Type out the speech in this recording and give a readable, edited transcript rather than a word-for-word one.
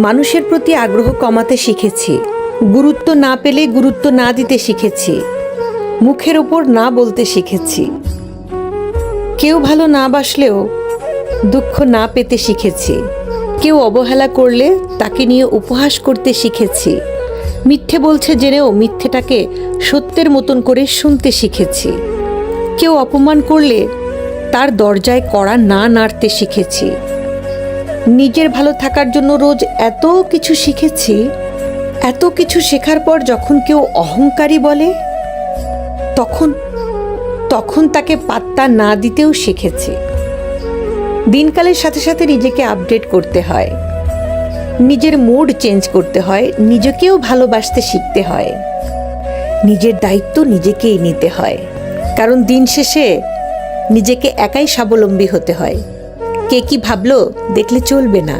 মানুষের প্রতি আগ্রহ কমাতে শিখেছি, গুরুত্ব না পেলে গুরুত্ব না দিতে শিখেছি, মুখের ওপর না বলতে শিখেছি, কেউ ভালো না বাসলেও দুঃখ না পেতে শিখেছি, কেউ অবহেলা করলে তাকে নিয়ে উপহাস করতে শিখেছি, মিথ্যে বলছে জেনেও মিথ্যেটাকে সত্যের মতন করে শুনতে শিখেছি, কেউ অপমান করলে তার দরজায় কড়া না নাড়তে শিখেছি। নিজের ভালো থাকার জন্য রোজ এত কিছু শিখেছি। এত কিছু শেখার পর যখন কেউ অহংকারী বলে তখন তাকে পাত্তা না দিতেও শিখেছি। দিনকালের সাথে সাথে নিজেকে আপডেট করতে হয়, নিজের মুড চেঞ্জ করতে হয়, নিজেকেও ভালোবাসতে শিখতে হয়, নিজের দায়িত্ব নিজেকেই নিতে হয়। কারণ দিন শেষে নিজেকে একাই স্বাবলম্বী হতে হয়। কে কি ভাবলো দেখলে চলবে না।